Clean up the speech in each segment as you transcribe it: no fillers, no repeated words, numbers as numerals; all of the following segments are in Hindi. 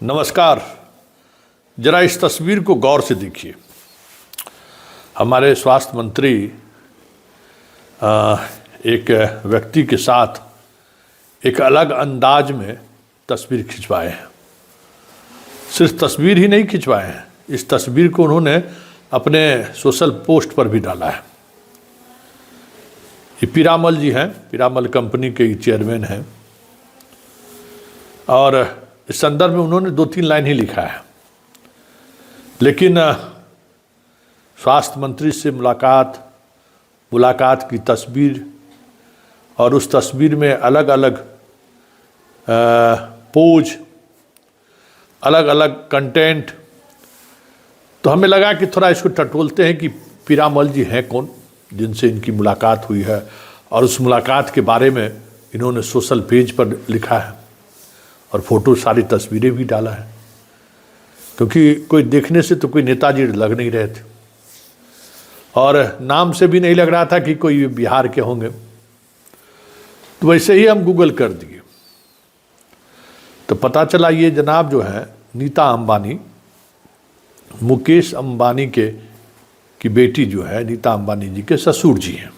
नमस्कार। जरा इस तस्वीर को गौर से देखिए। हमारे स्वास्थ्य मंत्री एक व्यक्ति के साथ एक अलग अंदाज में तस्वीर खिंचवाए हैं। सिर्फ तस्वीर ही नहीं खिंचवाए हैं, इस तस्वीर को उन्होंने अपने सोशल पोस्ट पर भी डाला है। ये पीरामल जी हैं, पीरामल कंपनी के चेयरमैन हैं, और इस संदर्भ में उन्होंने 2-3 लाइन ही लिखा है। लेकिन स्वास्थ्य मंत्री से मुलाकात की तस्वीर और उस तस्वीर में अलग अलग पोज, अलग अलग कंटेंट, तो हमें लगा कि थोड़ा इसको टटोलते हैं कि पीरामल जी हैं कौन, जिनसे इनकी मुलाकात हुई है, और उस मुलाकात के बारे में इन्होंने सोशल पेज पर लिखा है और फोटो, सारी तस्वीरें भी डाला है। क्योंकि कोई देखने से तो कोई नेताजी लग नहीं रहे थे, और नाम से भी नहीं लग रहा था कि कोई बिहार के होंगे। तो वैसे ही हम गूगल कर दिए तो पता चला ये जनाब जो है नीता अंबानी, मुकेश अंबानी की बेटी जो है, नीता अंबानी जी के ससुर जी हैं।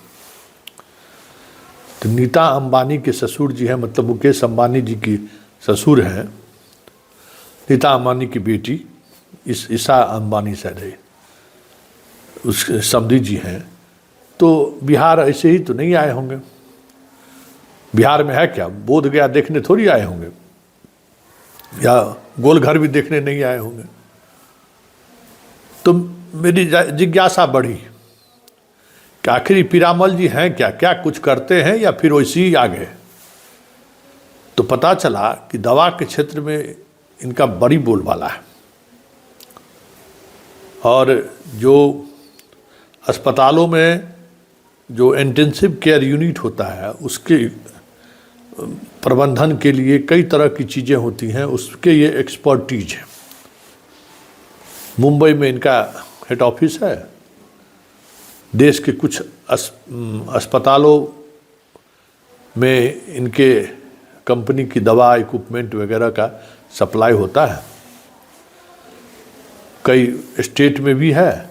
तो नीता अंबानी के ससुर जी हैं, मतलब मुकेश अंबानी जी की ससुर हैं। नीता अंबानी की बेटी ईशा अंबानी शायद है, उसके समधी जी हैं। तो बिहार ऐसे ही तो नहीं आए होंगे। बिहार में है क्या, बोध गया देखने थोड़ी आए होंगे, या गोलघर भी देखने नहीं आए होंगे। तो मेरी जिज्ञासा बढ़ी कि आखिर पीरामल जी हैं क्या, क्या कुछ करते हैं या फिर वैसे ही आ गए। तो पता चला कि दवा के क्षेत्र में इनका बड़ी बोलबाला है, और जो अस्पतालों में जो इंटेंसिव केयर यूनिट होता है उसके प्रबंधन के लिए कई तरह की चीज़ें होती हैं, उसके ये एक्सपर्टीज है। मुंबई में इनका हेड ऑफिस है। देश के कुछ अस्पतालों में इनके कंपनी की दवा, इक्विपमेंट वगैरह का सप्लाई होता है। कई स्टेट में भी है,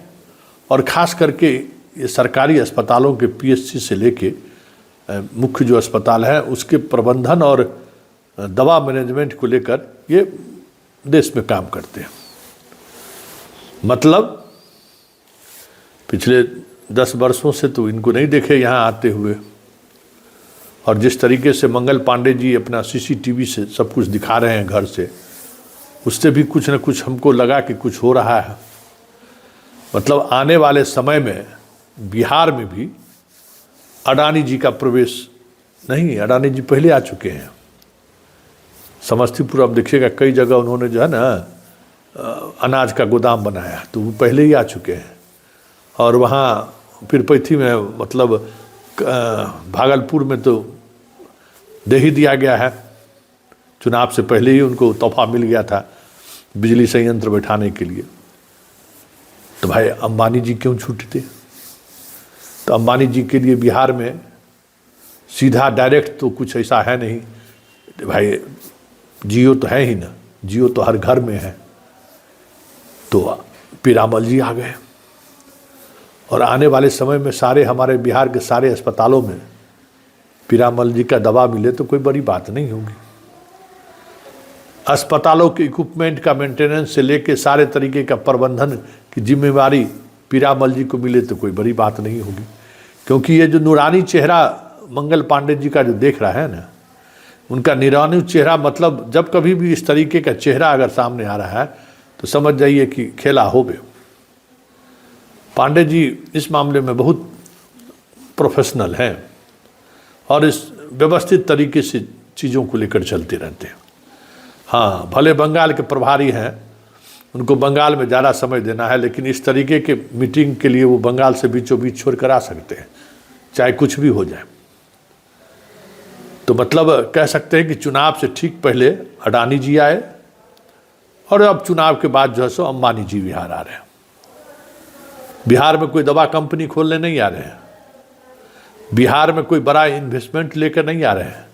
और ख़ास करके ये सरकारी अस्पतालों के पीएचसी से लेके मुख्य जो अस्पताल है उसके प्रबंधन और दवा मैनेजमेंट को लेकर ये देश में काम करते हैं। मतलब पिछले 10 वर्षों से तो इनको नहीं देखे यहाँ आते हुए, और जिस तरीके से मंगल पांडे जी अपना सीसीटीवी से सब कुछ दिखा रहे हैं घर से, उससे भी कुछ न कुछ हमको लगा कि कुछ हो रहा है। मतलब आने वाले समय में बिहार में भी अडानी जी का प्रवेश नहीं, अडानी जी पहले आ चुके हैं। समस्तीपुर अब देखिएगा कई जगह उन्होंने जो है ना अनाज का गोदाम बनाया, तो वो पहले ही आ चुके हैं। और वहाँ पीरपैंती में, मतलब भागलपुर में तो दे ही दिया गया है, चुनाव से पहले ही उनको तोहफा मिल गया था बिजली संयंत्र बैठाने के लिए। तो भाई अंबानी जी क्यों छूटते। तो अंबानी जी के लिए बिहार में सीधा डायरेक्ट तो कुछ ऐसा है नहीं। तो भाई जियो तो है ही ना, जियो तो हर घर में है। तो पीरामल जी आ गए, और आने वाले समय में सारे हमारे बिहार के सारे अस्पतालों में पीरामल जी का दवा मिले तो कोई बड़ी बात नहीं होगी। अस्पतालों के इक्विपमेंट का मेंटेनेंस से लेके सारे तरीके का प्रबंधन की जिम्मेवारी पीरामल जी को मिले तो कोई बड़ी बात नहीं होगी। क्योंकि ये जो नूरानी चेहरा मंगल पांडे जी का जो देख रहा है ना, उनका नूरानी चेहरा, मतलब जब कभी भी इस तरीके का चेहरा अगर सामने आ रहा है तो समझ जाइए कि खेला हो गया। पांडे जी इस मामले में बहुत प्रोफेशनल हैं, और इस व्यवस्थित तरीके से चीज़ों को लेकर चलते रहते हैं। हाँ, भले बंगाल के प्रभारी हैं, उनको बंगाल में ज़्यादा समय देना है, लेकिन इस तरीके के मीटिंग के लिए वो बंगाल से बीचों बीच छोड़ कर आ सकते हैं, चाहे कुछ भी हो जाए। तो मतलब कह सकते हैं कि चुनाव से ठीक पहले अडानी जी आए, और अब चुनाव के बाद जो है सो अंबानी जी बिहार आ रहे हैं। बिहार में कोई दवा कंपनी खोलने नहीं आ रहे हैं, बिहार में कोई बड़ा इन्वेस्टमेंट लेकर नहीं आ रहे हैं।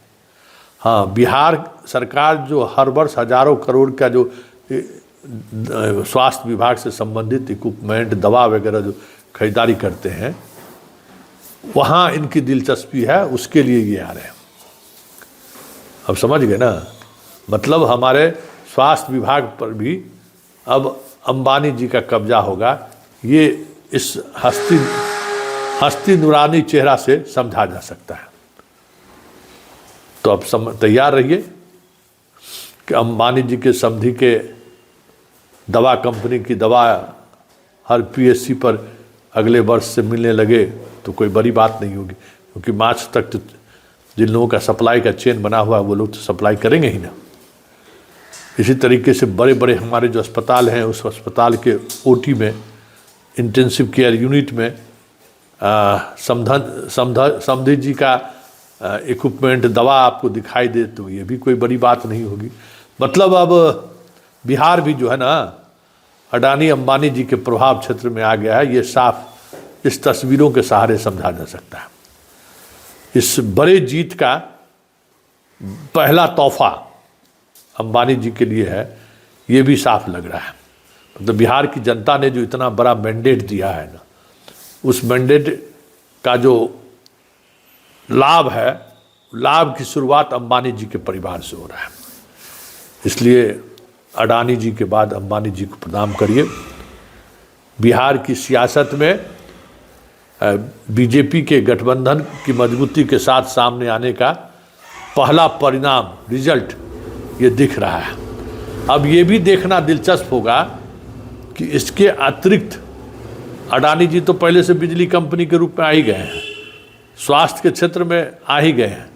हाँ, बिहार सरकार जो हर वर्ष हजारों करोड़ का जो स्वास्थ्य विभाग से संबंधित इक्विपमेंट, दवा वगैरह जो खरीदारी करते हैं, वहाँ इनकी दिलचस्पी है, उसके लिए ये आ रहे हैं। अब समझ गए ना, मतलब हमारे स्वास्थ्य विभाग पर भी अब अंबानी जी का कब्जा होगा, ये इस हस्ती नूरानी चेहरा से समझा जा सकता है। तो अब तैयार रहिए कि अंबानी जी के समधी के दवा कंपनी की दवा हर पीएससी पर अगले वर्ष से मिलने लगे तो कोई बड़ी बात नहीं होगी, क्योंकि मार्च तक तो जिन लोगों का सप्लाई का चेन बना हुआ है वो लोग तो सप्लाई करेंगे ही ना। इसी तरीके से बड़े बड़े हमारे जो अस्पताल हैं, उस अस्पताल के ओटी में, इंटेंसिव केयर यूनिट में समधी जी का इक्विपमेंट, दवा आपको दिखाई दे तो ये भी कोई बड़ी बात नहीं होगी। मतलब अब बिहार भी जो है ना, अडानी अंबानी जी के प्रभाव क्षेत्र में आ गया है, ये साफ इस तस्वीरों के सहारे समझा जा सकता है। इस बड़े जीत का पहला तोहफा अंबानी जी के लिए है, ये भी साफ लग रहा है। मतलब बिहार की जनता ने जो इतना बड़ा मैंडेट दिया है ना, उस मैंडेट का जो लाभ है, लाभ की शुरुआत अंबानी जी के परिवार से हो रहा है। इसलिए अडानी जी के बाद अंबानी जी को प्रणाम करिए। बिहार की सियासत में बीजेपी के गठबंधन की मजबूती के साथ सामने आने का पहला परिणाम, रिजल्ट ये दिख रहा है। अब ये भी देखना दिलचस्प होगा कि इसके अतिरिक्त अडानी जी तो पहले से बिजली कंपनी के रूप में आ ही गए हैं, स्वास्थ्य के क्षेत्र में आ ही गए हैं,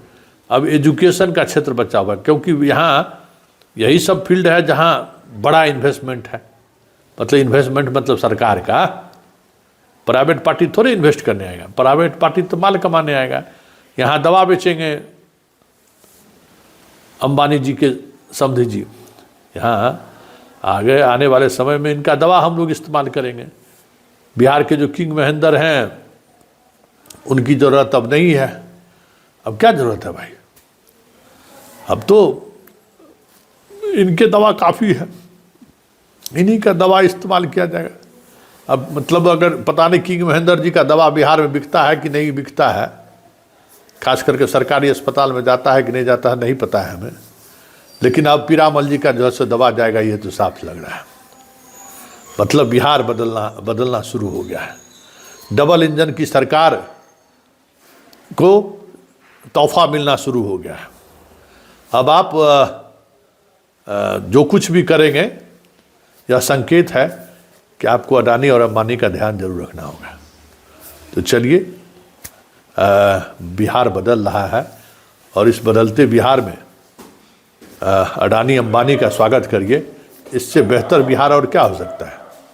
अब एजुकेशन का क्षेत्र बचा हुआ है, क्योंकि यहाँ यही सब फील्ड है जहाँ बड़ा इन्वेस्टमेंट है। मतलब इन्वेस्टमेंट मतलब सरकार का, प्राइवेट पार्टी थोड़े इन्वेस्ट करने आएगा, प्राइवेट पार्टी तो माल कमाने आएगा। यहाँ दवा बेचेंगे अंबानी जी के समधी जी, यहाँ आगे आने वाले समय में इनका दवा हम लोग इस्तेमाल करेंगे। बिहार के जो किंग महेंद्र हैं, उनकी ज़रूरत अब नहीं है। अब क्या ज़रूरत है भाई, अब तो इनके दवा काफ़ी है, इन्हीं का दवा इस्तेमाल किया जाएगा। अब मतलब अगर पता नहीं किंग महेंद्र जी का दवा बिहार में बिकता है कि नहीं बिकता है, खास करके सरकारी अस्पताल में जाता है कि नहीं जाता है, नहीं पता है हमें, लेकिन अब पीरामल जी का जो है दवा जाएगा, ये तो साफ लग रहा है। मतलब बिहार बदलना शुरू हो गया है। डबल इंजन की सरकार को तोहफा मिलना शुरू हो गया है। अब आप जो कुछ भी करेंगे, यह संकेत है कि आपको अडानी और अंबानी का ध्यान जरूर रखना होगा। तो चलिए, बिहार बदल रहा है और इस बदलते बिहार में अडानी अंबानी का स्वागत करिए। इससे बेहतर बिहार और क्या हो सकता है।